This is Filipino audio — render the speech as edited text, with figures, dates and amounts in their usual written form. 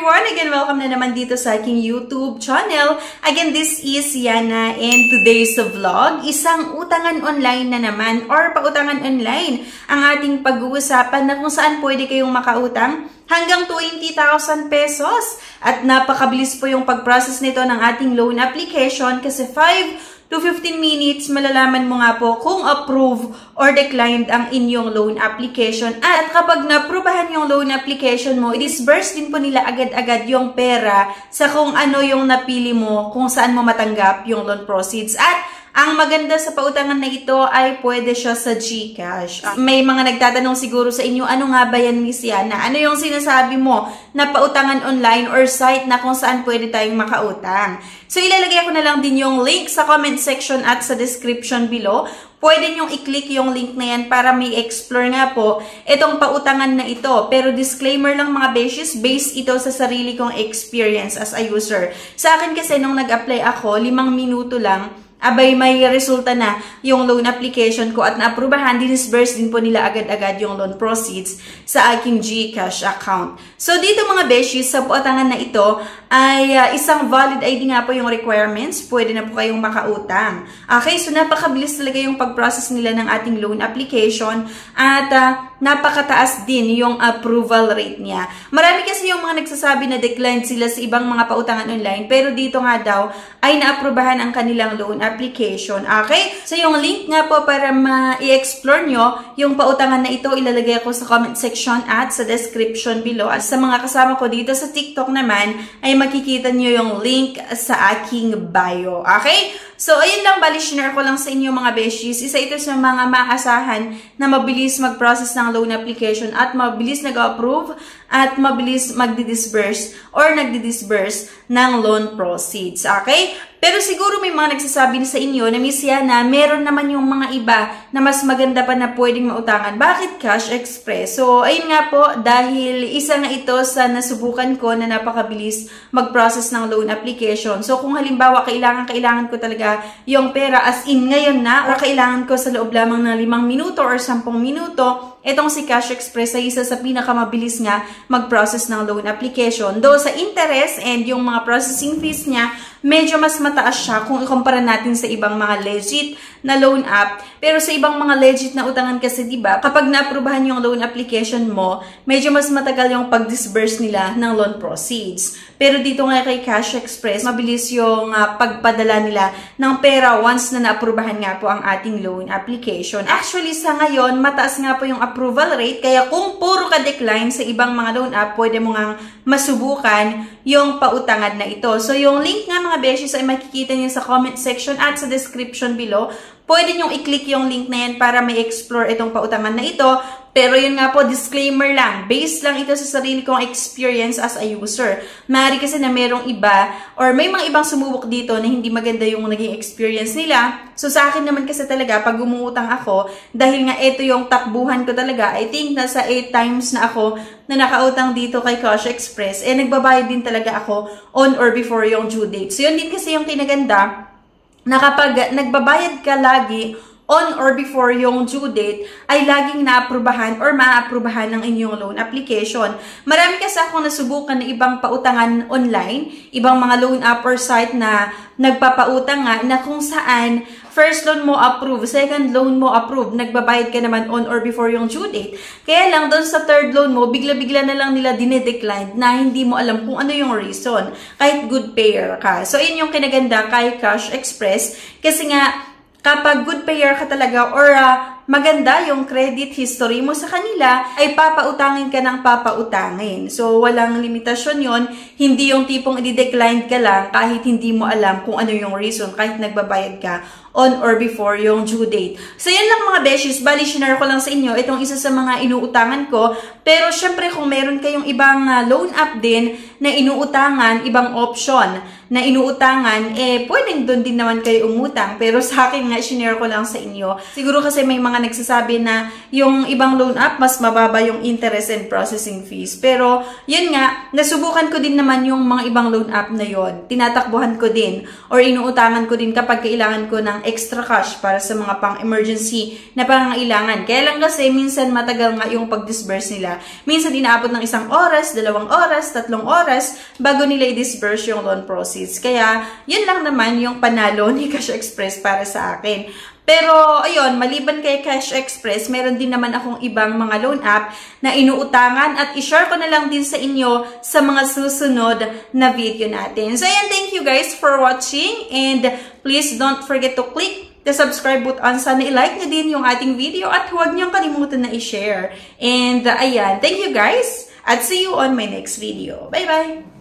everyone! Again, welcome na naman dito sa aking YouTube channel. Again, this is Yana and today's vlog, isang utangan online na naman or pautangan online ang ating pag-uusapan na kung saan pwede kayong makautang hanggang 20,000 pesos. At napakabilis po yung pag-process nito ng ating loan application kasi 5 to 15 minutes, malalaman mo nga po kung approve or declined ang inyong loan application. At kapag na-approvehan yung loan application mo, i-disburse din po nila agad-agad yung pera sa kung ano yung napili mo, kung saan mo matanggap yung loan proceeds. At ang maganda sa pautangan na ito ay pwede siya sa GCash. May mga nagtatanong siguro sa inyo, ano nga ba yan, Miss Yana? Ano yung sinasabi mo na pautangan online or site na kung saan pwede tayong makautang? So, ilalagay ko na lang din yung link sa comment section at sa description below. Pwede nyong i-click yung link na yan para may explore nga po itong pautangan na ito. Pero disclaimer lang mga beshies, based ito sa sarili kong experience as a user. Sa akin kasi nung nag-apply ako, 5 minuto lang, abay may resulta na yung loan application ko at na-aprubahan, dinisburse din po nila agad-agad yung loan proceeds sa aking GCash account. So dito mga beshies, sa pautangan na ito ay isang valid ID nga po yung requirements. Pwede na po kayong makautang. Okay, so napakabilis talaga yung pag-process nila ng ating loan application at napakataas din yung approval rate niya. Marami kasi yung mga nagsasabi na declined sila sa ibang mga pautangan online, pero dito nga daw ay naaprubahan ang kanilang loan application. Okay? So yung link nga po para ma-i-explore nyo yung pautangan na ito, ilalagay ko sa comment section at sa description below. At sa mga kasama ko dito sa TikTok naman, ay makikita nyo yung link sa aking bio. Okay? So, ayun lang, bali, share ko lang sa inyo mga beshies. Isa ito sa mga maasahan na mabilis mag-process ng loan application at mabilis nag-approve at mabilis magdi-disburse or nagdi-disburse ng loan proceeds. Okay? Pero siguro may mga nagsasabi na sa inyo na Miss Yana, meron naman yung mga iba na mas maganda pa na pwedeng mautangan. Bakit Cash Express? So, ayun nga po, dahil isa na ito sa nasubukan ko na napakabilis mag-process ng loan application. So, kung halimbawa, kailangan ko talaga yung pera as in ngayon na, o kailangan ko sa loob lamang ng 5 minuto or 10 minuto, itong si Cash Express ay isa sa pinakamabilis nga mag-process ng loan application. Though sa interest and yung mga processing fees niya, medyo mas mataas siya kung ikumpara natin sa ibang mga legit na loan app. Pero sa ibang mga legit na utangan kasi, diba, kapag na-aprubahan yung loan application mo, medyo mas matagal yung pag-disburse nila ng loan proceeds. Pero dito nga kay Cash Express, mabilis yung pagpadala nila ng pera once na na-aprubahan nga po ang ating loan application. Actually, sa ngayon, mataas nga po yung approval rate, kaya kung puro ka-decline sa ibang mga loan app, pwede mo nga masubukan yung pautangan na ito. So, yung link nga mga beshies ay makikita niyo sa comment section at sa description below. Pwede nyong i-click yung link na yan para may explore itong pautangan na ito. Pero yun nga po, disclaimer lang. Based lang ito sa sarili kong experience as a user. Maaari kasi na merong iba or may mga ibang sumubok dito na hindi maganda yung naging experience nila. So sa akin naman kasi talaga, pag umuutang ako, dahil nga ito yung takbuhan ko talaga, I think nasa 8 times na ako na nakautang dito kay Cash Express, eh nagbabayad din talaga ako on or before yung due date. So yun din kasi yung kinaganda, na kapag nagbabayad ka lagi on or before yung due date, ay laging naaprubahan or maaaprubahan ng inyong loan application. Marami kasi akong nasubukan na ibang pautangan online, ibang mga loan app or site na nagpapautang nga na kung saan first loan mo approve, second loan mo approve, nagbabayad ka naman on or before yung due date. Kaya lang doon sa third loan mo, bigla-bigla na lang nila dinedecline na hindi mo alam kung ano yung reason, kahit good payer ka. So, yun yung kinaganda kay Cash Express kasi nga, kapag good payer ka talaga or maganda yung credit history mo sa kanila, ay papautangin ka ng papautangin. So, walang limitasyon yon. Hindi yung tipong i-decline ka lang kahit hindi mo alam kung ano yung reason, kahit nagbabayad ka on or before yung due date. So, yan lang mga beshies. Bali, share ko lang sa inyo. Itong isa sa mga inuutangan ko. Pero, syempre, kung meron kayong ibang loan app din na inuutangan, ibang option na inuutangan, eh, pwedeng doon din naman kayo umutang. Pero sa akin nga, share ko lang sa inyo. Siguro kasi may mga nagsasabi na yung ibang loan app, mas mababa yung interest and processing fees. Pero, yun nga, nasubukan ko din naman yung mga ibang loan app na yon. Tinatakbuhan ko din or inuutangan ko din kapag kailangan ko ng extra cash para sa mga pang-emergency na pangangailangan. Kaya lang kasi minsan matagal nga yung pag-disburse nila. Minsan inaabot ng 1 oras, 2 oras, 3 oras bago nila i-disburse yung loan proceeds. Kaya yun lang naman yung panalo ni Cash Express para sa akin. Pero, ayun, maliban kay Cash Express, meron din naman akong ibang mga loan app na inuutangan at i-share ko na lang din sa inyo sa mga susunod na video natin. So, ayan, thank you guys for watching and please don't forget to click the subscribe button. Sana i-like nyo din yung ating video at huwag nyo kalimutan na i-share. And, ayan, thank you guys at see you on my next video. Bye-bye!